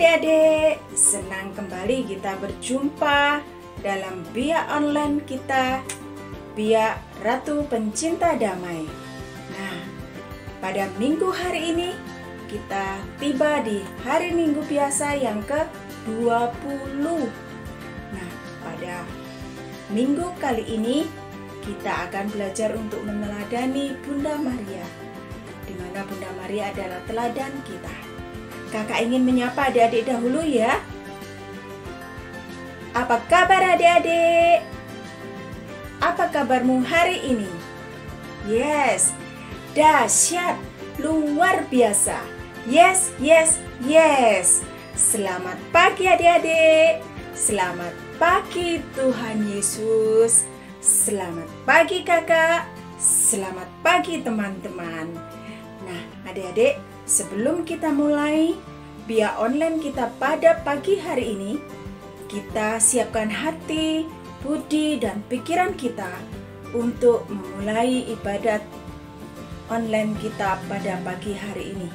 adik-adik, senang kembali kita berjumpa dalam Bia online kita, Bia Ratu Pencinta Damai. Nah, pada minggu hari ini kita tiba di hari Minggu biasa yang ke-20. Nah, pada minggu kali ini kita akan belajar untuk meneladani Bunda Maria, di mana Bunda Maria adalah teladan kita. Kakak ingin menyapa adik-adik dahulu ya. Apa kabar adik-adik? Apa kabarmu hari ini? Yes, dahsyat, luar biasa. Yes, yes, yes. Selamat pagi adik-adik. Selamat pagi Tuhan Yesus. Selamat pagi kakak. Selamat pagi teman-teman. Nah adik-adik, sebelum kita mulai Bia online kita pada pagi hari ini, kita siapkan hati, budi, dan pikiran kita untuk memulai ibadat online kita pada pagi hari ini.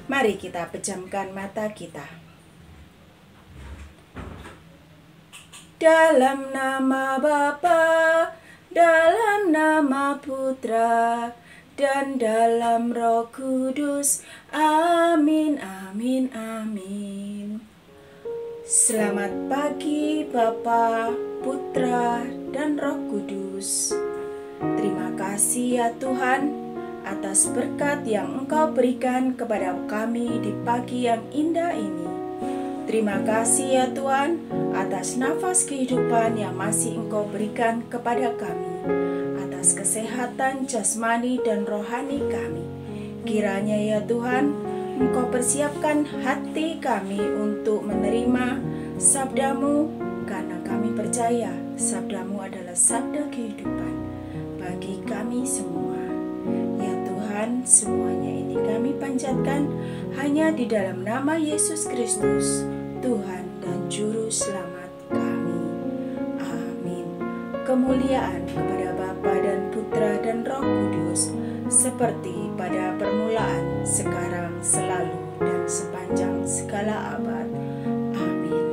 Mari kita pejamkan mata kita. Dalam nama Bapa, dalam nama Putra, dan dalam Roh Kudus. Amin, amin, amin. Selamat pagi Bapa, Putra, dan Roh Kudus. Terima kasih ya Tuhan atas berkat yang Engkau berikan kepada kami di pagi yang indah ini. Terima kasih ya Tuhan atas nafas kehidupan yang masih Engkau berikan kepada kami, atas kesehatan jasmani dan rohani kami. Kiranya ya Tuhan, Engkau persiapkan hati kami untuk menerima sabda-Mu, karena kami percaya sabda-Mu adalah sabda kehidupan bagi kami semua. Ya Tuhan, semuanya ini kami panjatkan hanya di dalam nama Yesus Kristus, Tuhan dan Juru Selamat kami. Amin. Kemuliaan kepada Bapa dan Putra dan Roh Kudus, seperti pada permulaan, sekarang, selalu, dan sepanjang segala abad. Amin.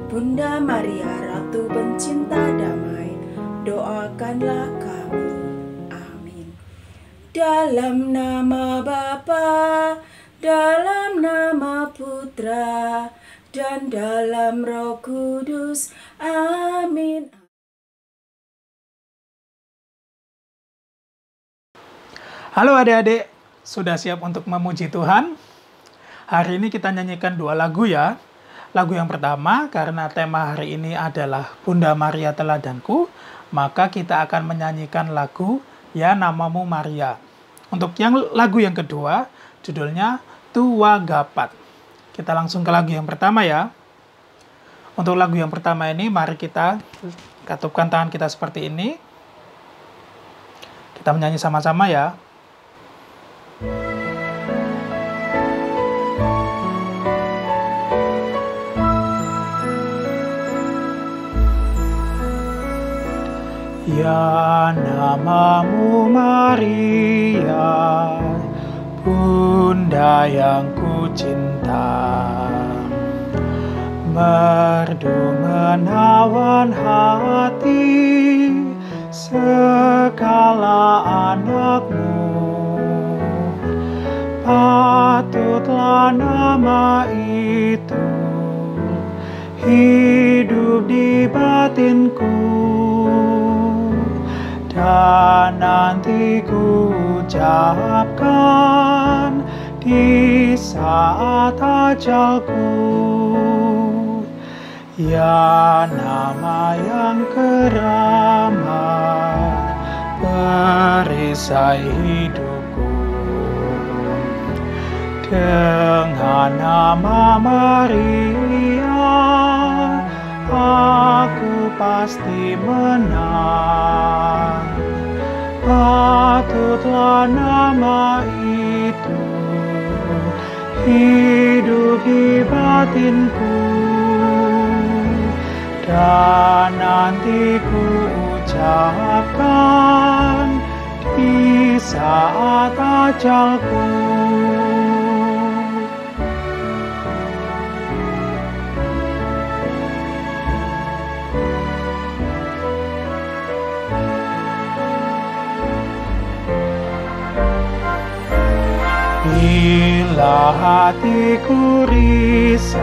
Bunda Maria, Ratu Pencinta Damai, doakanlah kami. Amin. Dalam nama Bapa, dalam nama Putra, dan dalam Roh Kudus. Amin. Halo adik-adik, sudah siap untuk memuji Tuhan? Hari ini kita nyanyikan dua lagu ya. Lagu yang pertama, karena tema hari ini adalah Bunda Maria Teladanku, maka kita akan menyanyikan lagu Ya Namamu Maria. Untuk lagu yang kedua, judulnya Tua Gapat. Kita langsung ke lagu yang pertama ya. Untuk lagu yang pertama ini, mari kita katupkan tangan kita seperti ini. Kita menyanyi sama-sama ya. Ya namamu Maria, Bunda yang ku cinta, merdu menawan hati segala anakmu. Patutlah nama itu hidup di batinku, dan nanti ku ucapkan di saat ajalku. Ya nama yang keramat perisai hidupku, dengan nama Maria aku pasti menang. Patutlah nama itu hidup di batinku, dan nanti ku ucapkan di saat ajalku. hatiku risau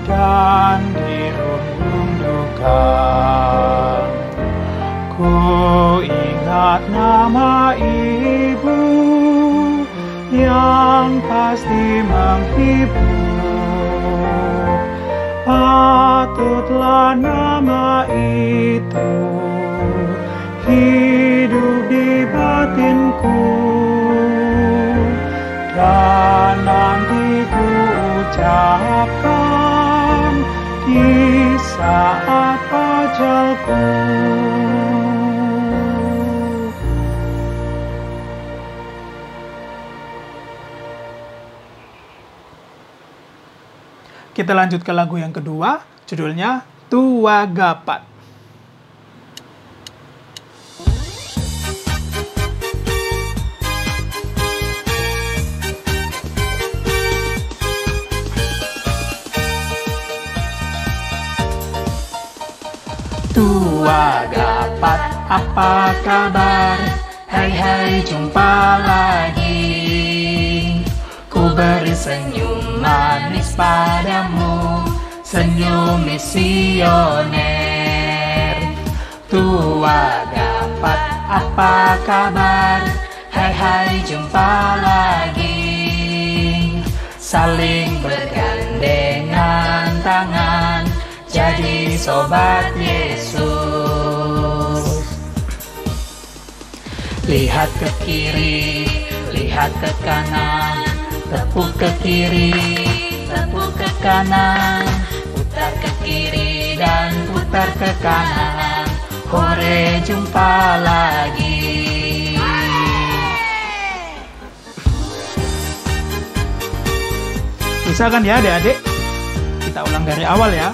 dan dirundung duka. Ku ingat nama ibu yang pasti menghibur. Patutlah nama itu hidup di batinku, dan nanti ku ucapkan di saat ajalku. Kita lanjut ke lagu yang kedua, judulnya Tua Gapat. Tua Gapat, apa kabar? Hai hai, jumpa lagi. Ku beri senyum manis padamu, senyum misioner. Tua Gapat, apa kabar? Hai hai, jumpa lagi. Saling bergandengan tangan, jadi sobat Yesus. Lihat ke kiri, lihat ke kanan, tepuk ke kiri, tepuk ke kanan, putar ke kiri dan putar ke kanan. Hore, jumpa lagi. Bisa kan ya adik-adik? Kita ulang dari awal ya.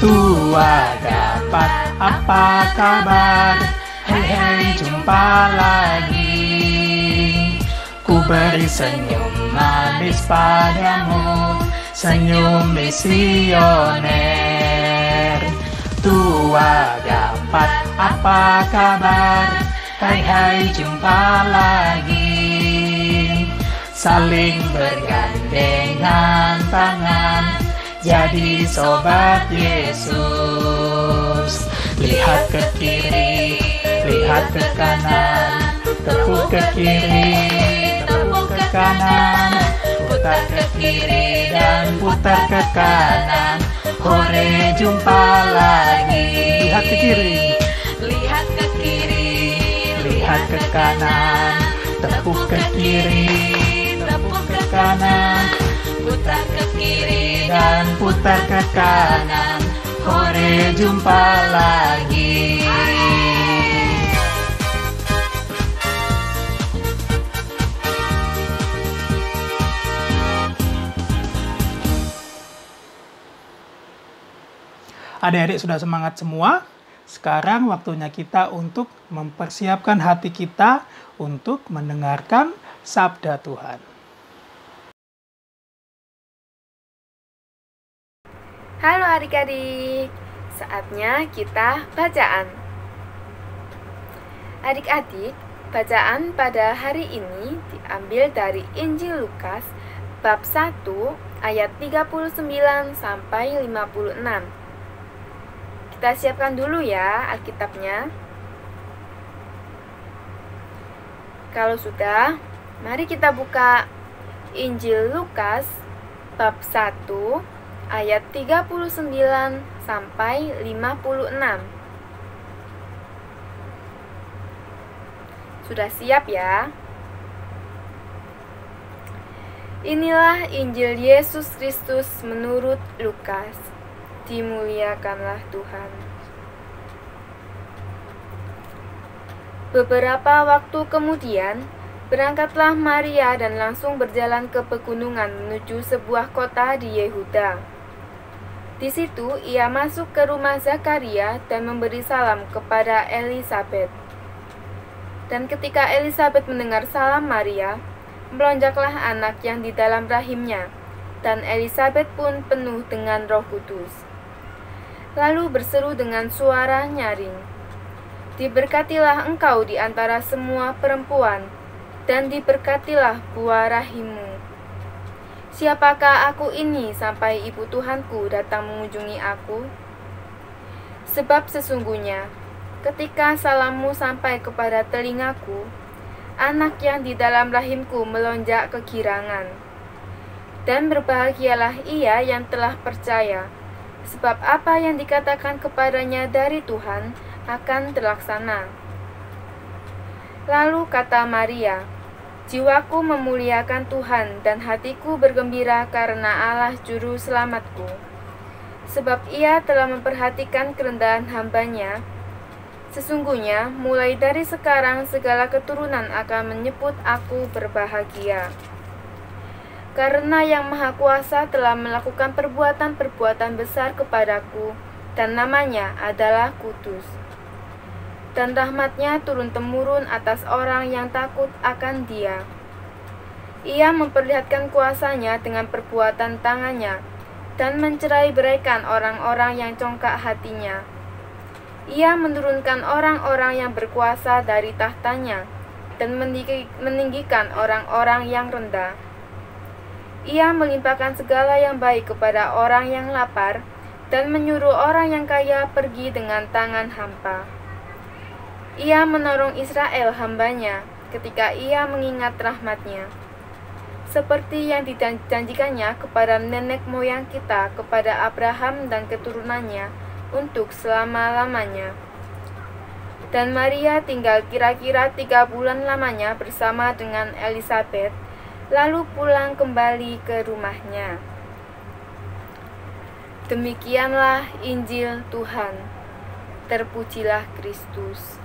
Tua Gapat, apa kabar? Hai hai, jumpa lagi. Ku beri senyum manis padamu, senyum misioner. Tua Gapat, apa kabar? Hai hai, jumpa lagi. Saling bergandengan tangan, jadi sobat Yesus. Lihat ke kiri, lihat ke kanan, tepuk ke kiri, tepuk ke kanan, putar ke kiri dan putar ke kanan. Hore, jumpa lagi. Lihat ke kiri, lihat ke kiri, lihat ke kanan, tepuk ke kiri, tepuk ke kanan, putar ke kiri dan putar ke kanan. Hore, jumpa lagi. Adik-adik sudah semangat semua? Sekarang waktunya kita untuk mempersiapkan hati kita untuk mendengarkan sabda Tuhan. Halo adik-adik, saatnya kita bacaan. Adik-adik, bacaan pada hari ini diambil dari Injil Lukas bab 1 ayat 39 sampai 56. Kita siapkan dulu ya Alkitabnya. Kalau sudah, mari kita buka Injil Lukas bab 1 ayat 39 sampai 56. Sudah siap ya? Inilah Injil Yesus Kristus menurut Lukas. Dimuliakanlah Tuhan. Beberapa waktu kemudian, berangkatlah Maria dan langsung berjalan ke pegunungan menuju sebuah kota di Yehuda. Di situ ia masuk ke rumah Zakaria dan memberi salam kepada Elisabet. Dan ketika Elisabet mendengar salam Maria, melonjaklah anak yang di dalam rahimnya, dan Elisabet pun penuh dengan Roh Kudus. Lalu berseru dengan suara nyaring, Diberkatilah engkau di antara semua perempuan, dan diberkatilah buah rahimmu. Siapakah aku ini sampai ibu Tuhanku datang mengunjungi aku? Sebab sesungguhnya, ketika salammu sampai kepada telingaku, anak yang di dalam rahimku melonjak kegirangan. Dan berbahagialah ia yang telah percaya, sebab apa yang dikatakan kepadanya dari Tuhan akan terlaksana. Lalu kata Maria, jiwaku memuliakan Tuhan dan hatiku bergembira karena Allah Juru Selamatku. Sebab ia telah memperhatikan kerendahan hambanya. Sesungguhnya mulai dari sekarang segala keturunan akan menyebut aku berbahagia. Karena Yang Maha Kuasa telah melakukan perbuatan-perbuatan besar kepadaku, dan namanya adalah kudus. Dan rahmatnya turun-temurun atas orang yang takut akan Dia. Ia memperlihatkan kuasanya dengan perbuatan tangannya, dan mencerai-beraikan orang-orang yang congkak hatinya. Ia menurunkan orang-orang yang berkuasa dari tahtanya, dan meninggikan orang-orang yang rendah. Ia melimpahkan segala yang baik kepada orang yang lapar, dan menyuruh orang yang kaya pergi dengan tangan hampa. Ia menolong Israel hambanya ketika ia mengingat rahmatnya, seperti yang dijanjikannya kepada nenek moyang kita, kepada Abraham dan keturunannya untuk selama-lamanya. Dan Maria tinggal kira-kira 3 bulan lamanya bersama dengan Elisabet, lalu pulang kembali ke rumahnya. Demikianlah Injil Tuhan. Terpujilah Kristus.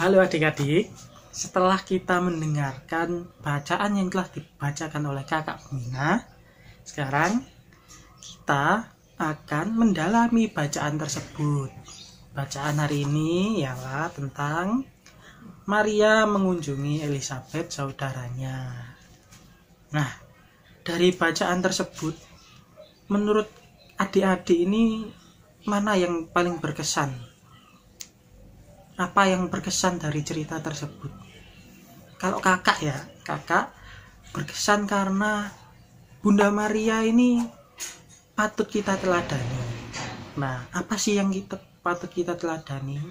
Halo adik-adik, setelah kita mendengarkan bacaan yang telah dibacakan oleh kakak Mina, sekarang kita akan mendalami bacaan tersebut. Bacaan hari ini ialah tentang Maria mengunjungi Elisabet saudaranya. Nah, dari bacaan tersebut, menurut adik-adik ini mana yang paling berkesan? Apa yang berkesan dari cerita tersebut? Kalau kakak ya, kakak berkesan karena Bunda Maria ini patut kita teladani. Nah, apa sih yang patut kita teladani?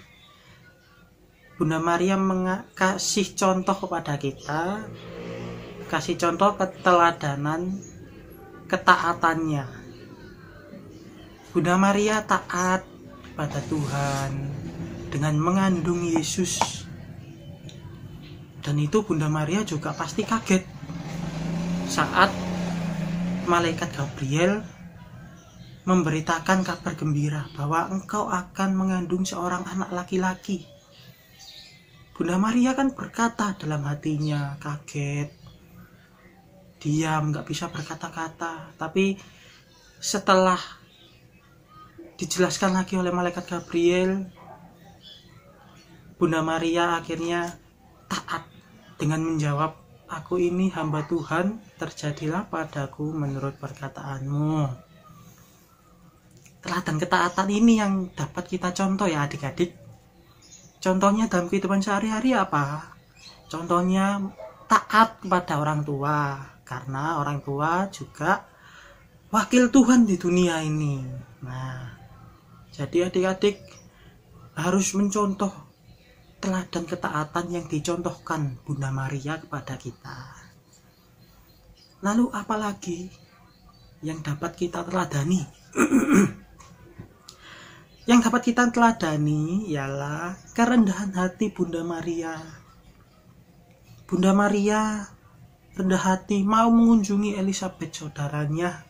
Bunda Maria kasih contoh kepada kita, kasih contoh keteladanan, ketaatannya. Bunda Maria taat pada Tuhan dengan mengandung Yesus. Dan itu Bunda Maria juga pasti kaget saat malaikat Gabriel memberitakan kabar gembira bahwa engkau akan mengandung seorang anak laki-laki. Bunda Maria kan berkata dalam hatinya, kaget, diam, gak bisa berkata-kata. Tapi setelah dijelaskan lagi oleh malaikat Gabriel, Bunda Maria akhirnya taat dengan menjawab, aku ini hamba Tuhan, terjadilah padaku menurut perkataanmu. Teladan ketaatan ini yang dapat kita contoh ya adik-adik. Contohnya dalam kehidupan sehari-hari apa? Contohnya taat kepada orang tua, karena orang tua juga wakil Tuhan di dunia ini. Nah, jadi adik-adik harus mencontoh teladan ketaatan yang dicontohkan Bunda Maria kepada kita. Lalu apalagi yang dapat kita teladani? Yang dapat kita teladani ialah kerendahan hati Bunda Maria. Bunda Maria rendah hati mau mengunjungi Elisabet saudaranya.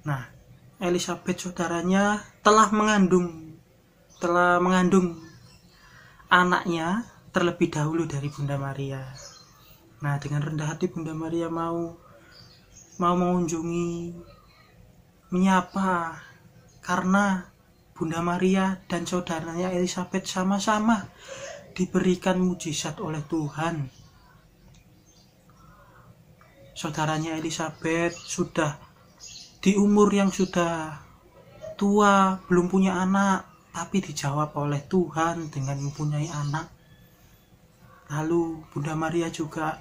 Nah, Elisabet saudaranya telah mengandung anaknya terlebih dahulu dari Bunda Maria. Nah, dengan rendah hati Bunda Maria mau mengunjungi, menyapa, karena Bunda Maria dan saudaranya Elisabet sama-sama diberikan mujizat oleh Tuhan. Saudaranya Elisabet sudah di umur yang sudah tua, belum punya anak. tapi dijawab oleh Tuhan dengan mempunyai anak. Lalu Bunda Maria juga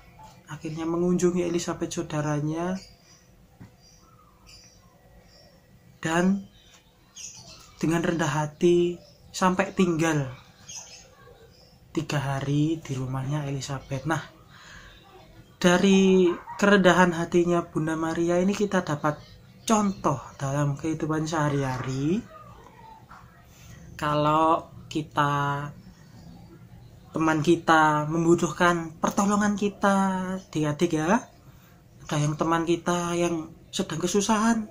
akhirnya mengunjungi Elizabeth saudaranya dan dengan rendah hati sampai tinggal 3 hari di rumahnya Elizabeth. Nah, dari kerendahan hatinya Bunda Maria ini kita dapat contoh dalam kehidupan sehari-hari. Kalau teman kita membutuhkan pertolongan kita, adik-adik ya, ada yang teman kita yang sedang kesusahan,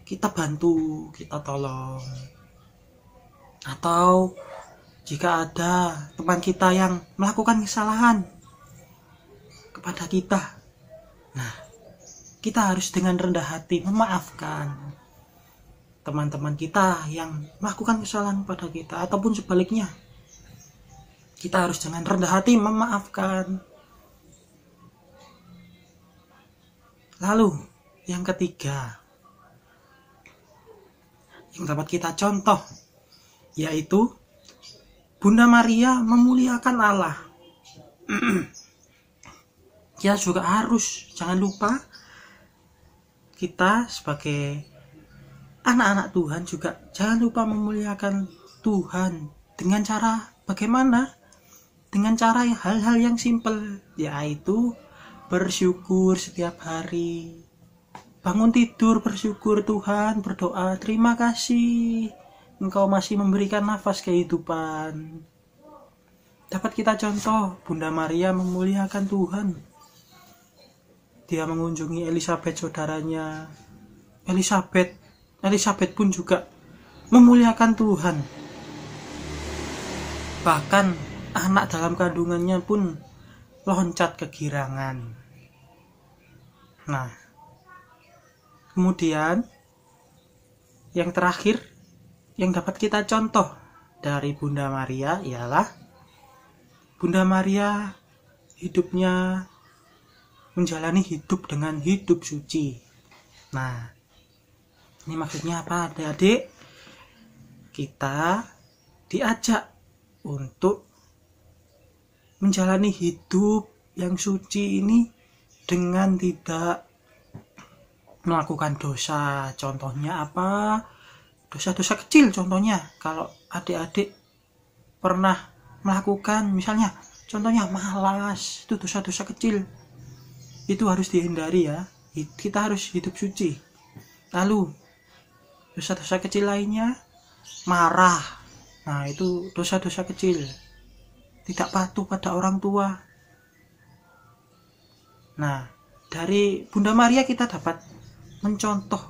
kita bantu, kita tolong. Atau jika ada teman kita yang melakukan kesalahan kepada kita, nah, kita harus dengan rendah hati memaafkan teman-teman kita yang melakukan kesalahan pada kita, ataupun sebaliknya, kita harus dengan rendah hati memaafkan. Lalu yang ketiga yang dapat kita contoh, yaitu Bunda Maria memuliakan Allah. Kita juga harus, jangan lupa, kita sebagai anak-anak Tuhan juga jangan lupa memuliakan Tuhan. Dengan cara bagaimana? Dengan cara hal-hal yang simpel, yaitu bersyukur setiap hari. Bangun tidur bersyukur Tuhan, berdoa, terima kasih Engkau masih memberikan nafas kehidupan. Dapat kita contoh, Bunda Maria memuliakan Tuhan. Dia mengunjungi Elizabeth saudaranya. Elizabeth pun juga memuliakan Tuhan. Bahkan anak dalam kandungannya pun loncat kegirangan. Nah, kemudian yang terakhir yang dapat kita contoh dari Bunda Maria ialah Bunda Maria hidupnya menjalani hidup dengan hidup suci. Nah, ini maksudnya apa, adik-adik? Kita diajak untuk menjalani hidup yang suci ini dengan tidak melakukan dosa. Contohnya apa? Dosa-dosa kecil contohnya. Kalau adik-adik pernah melakukan, misalnya contohnya malas, itu dosa-dosa kecil. Itu harus dihindari ya. Kita harus hidup suci. Lalu dosa-dosa kecil lainnya, marah. Nah, itu dosa-dosa kecil. Tidak patuh pada orang tua. Nah, dari Bunda Maria kita dapat mencontoh,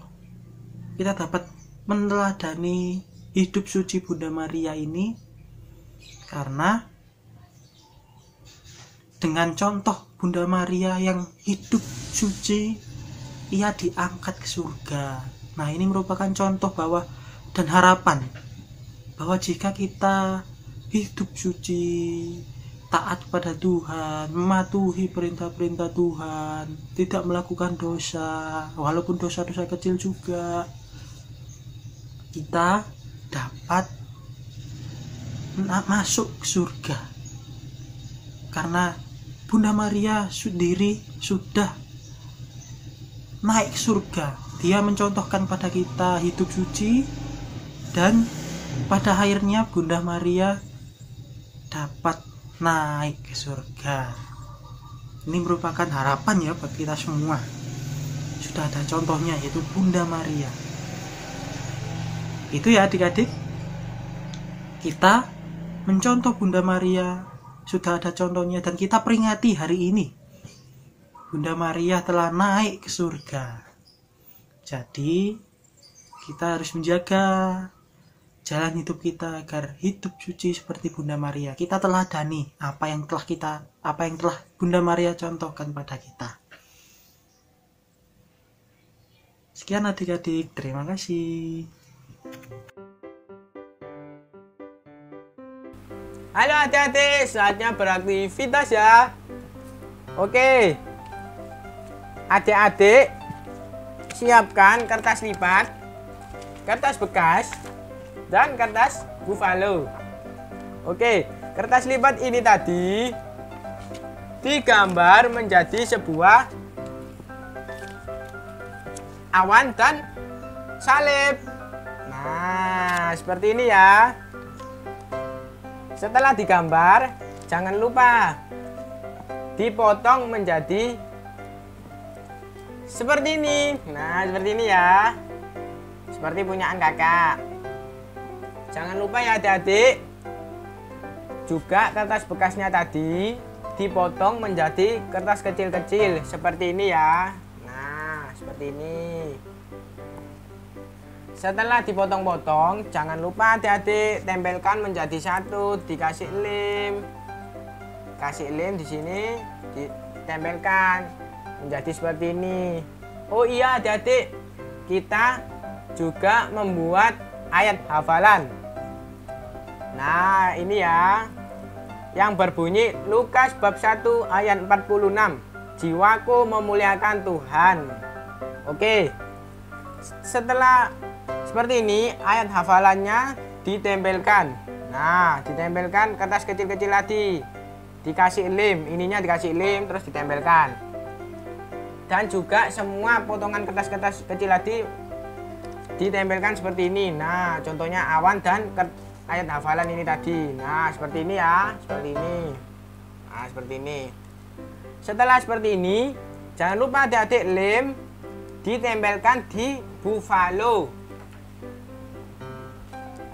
kita dapat meneladani hidup suci Bunda Maria ini, karena dengan contoh Bunda Maria yang hidup suci, ia diangkat ke surga. Nah, ini merupakan contoh bahwa dan harapan bahwa jika kita hidup suci, taat pada Tuhan, mematuhi perintah-perintah Tuhan, tidak melakukan dosa, walaupun dosa-dosa kecil juga, kita dapat masuk ke surga. Karena Bunda Maria sendiri sudah naik ke surga. Dia mencontohkan pada kita hidup suci, dan pada akhirnya Bunda Maria dapat naik ke surga. Ini merupakan harapan ya buat kita semua. Sudah ada contohnya, yaitu Bunda Maria. Itu ya adik-adik, kita mencontoh Bunda Maria, sudah ada contohnya, dan kita peringati hari ini Bunda Maria telah naik ke surga. Jadi kita harus menjaga jalan hidup kita agar hidup suci seperti Bunda Maria. Kita teladani apa yang telah Bunda Maria contohkan pada kita. Sekian adik-adik, terima kasih. Halo adik-adik, saatnya beraktivitas ya. Oke, adik-adik siapkan kertas lipat, kertas bekas, dan kertas buffalo. Oke, kertas lipat ini tadi digambar menjadi sebuah awan dan salib. Nah, seperti ini ya. Setelah digambar, jangan lupa dipotong menjadi seperti ini. Nah, seperti ini ya. Seperti punyaan kakak. Jangan lupa ya adik-adik, juga kertas bekasnya tadi dipotong menjadi kertas kecil-kecil seperti ini ya. Nah, seperti ini. Setelah dipotong-potong, jangan lupa adik-adik tempelkan menjadi satu, dikasih lem. Kasih lem di sini, ditempelkan menjadi seperti ini. Oh iya adik-adik, kita juga membuat ayat hafalan. Nah, ini ya. Yang berbunyi Lukas bab 1 ayat 46. Jiwaku memuliakan Tuhan. Oke. Setelah seperti ini, ayat hafalannya ditempelkan. Nah, ditempelkan kertas kecil-kecil tadi. Dikasih lem, ininya dikasih lem terus ditempelkan. Dan juga semua potongan kertas-kertas kecil tadi ditempelkan seperti ini. Nah, contohnya awan dan ayat hafalan ini tadi. Nah, seperti ini ya, seperti ini. Nah, seperti ini. Setelah seperti ini, jangan lupa adik-adik lem ditempelkan di buffalo.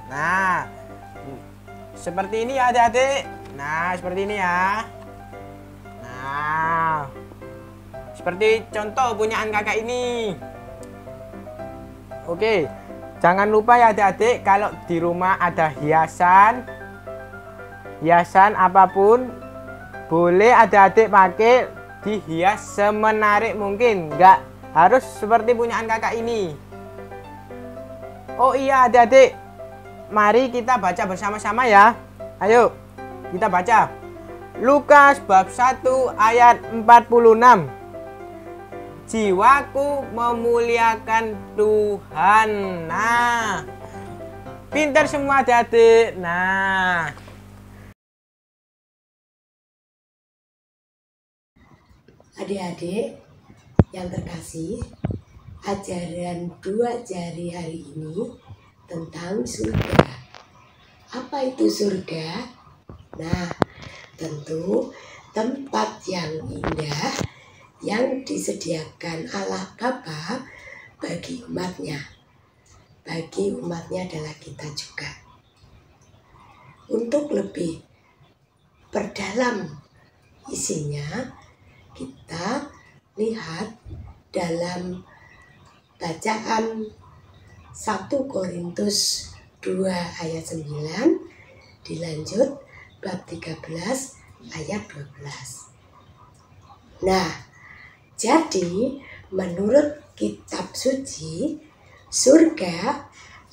Nah, seperti ini ya adik-adik. Nah, seperti ini ya. Nah, seperti contoh punyaan kakak ini. Oke, jangan lupa ya adik-adik, kalau di rumah ada hiasan apapun, boleh adik-adik pakai dihias semenarik mungkin. Nggak harus seperti punyaan kakak ini. Oh iya adik-adik, mari kita baca bersama-sama ya. Ayo, kita baca. Lukas bab 1 ayat 46. Jiwaku memuliakan Tuhan. Nah, pintar semua adik-adik. Nah, adik-adik yang terkasih, ajaran 2 jari hari ini tentang surga. Apa itu surga? Nah, tentu tempat yang indah yang disediakan Allah Bapa bagi umatnya. Bagi umatnya adalah kita juga. Untuk lebih perdalam isinya, kita lihat dalam bacaan 1 Korintus 2 ayat 9, dilanjut bab 13 ayat 12. Nah, jadi menurut kitab suci, surga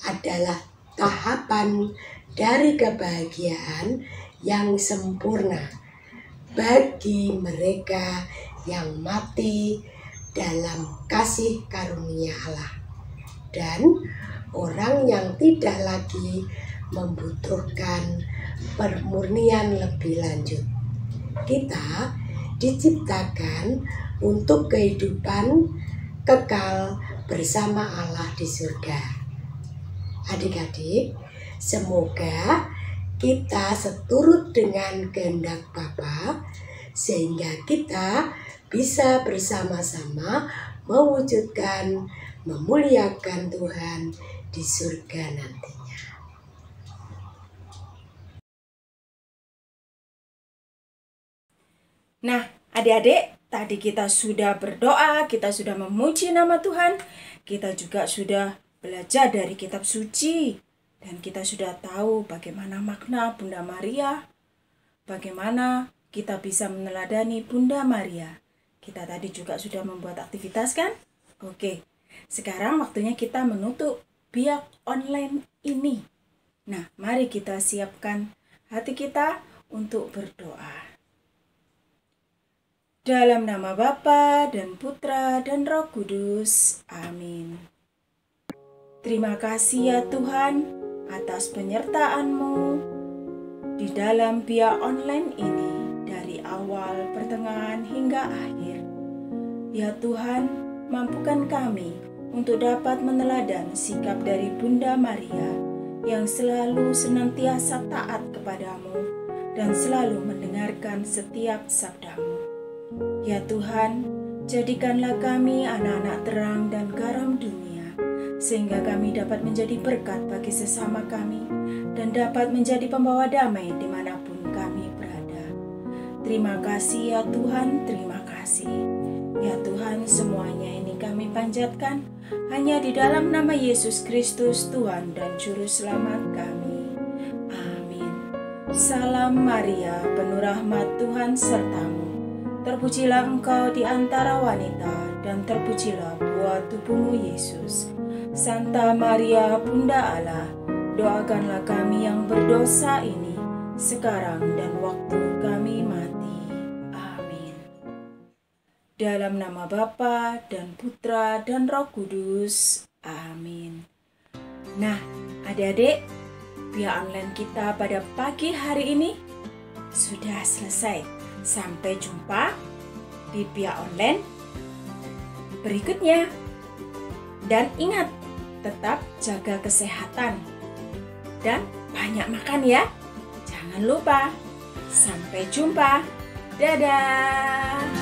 adalah tahapan dari kebahagiaan yang sempurna bagi mereka yang mati dalam kasih karunia Allah dan orang yang tidak lagi membutuhkan permurnian lebih lanjut. Kita diciptakan untuk kehidupan kekal bersama Allah di surga. Adik-adik, semoga kita seturut dengan kehendak Bapa sehingga kita bisa bersama-sama mewujudkan, memuliakan Tuhan di surga nantinya. Nah, adik-adik, tadi kita sudah berdoa, kita sudah memuji nama Tuhan, kita juga sudah belajar dari kitab suci, dan kita sudah tahu bagaimana makna Bunda Maria, bagaimana kita bisa meneladani Bunda Maria. Kita tadi juga sudah membuat aktivitas kan? Oke, sekarang waktunya kita menutup biak online ini. Nah, mari kita siapkan hati kita untuk berdoa. Dalam nama Bapa dan Putra dan Roh Kudus. Amin. Terima kasih ya Tuhan, atas penyertaan-Mu di dalam Bia Online ini dari awal, pertengahan, hingga akhir. Ya Tuhan, mampukan kami untuk dapat meneladan sikap dari Bunda Maria yang selalu senantiasa taat kepadamu dan selalu mendengarkan setiap sabda-Mu. Ya Tuhan, jadikanlah kami anak-anak terang dan garam dunia, sehingga kami dapat menjadi berkat bagi sesama kami dan dapat menjadi pembawa damai dimanapun kami berada. Terima kasih ya Tuhan, terima kasih. Ya Tuhan, semuanya ini kami panjatkan hanya di dalam nama Yesus Kristus, Tuhan dan Juru Selamat kami. Amin. Salam Maria, penuh rahmat Tuhan sertamu. Terpujilah engkau di antara wanita, dan terpujilah buah tubuhmu Yesus. Santa Maria, Bunda Allah, doakanlah kami yang berdosa ini, sekarang dan waktu kami mati. Amin. Dalam nama Bapa dan Putra dan Roh Kudus. Amin. Nah, adik-adik, Bia Online kita pada pagi hari ini sudah selesai. Sampai jumpa di Bia Online berikutnya. Dan ingat, tetap jaga kesehatan dan banyak makan ya. Jangan lupa. Sampai jumpa. Dadah.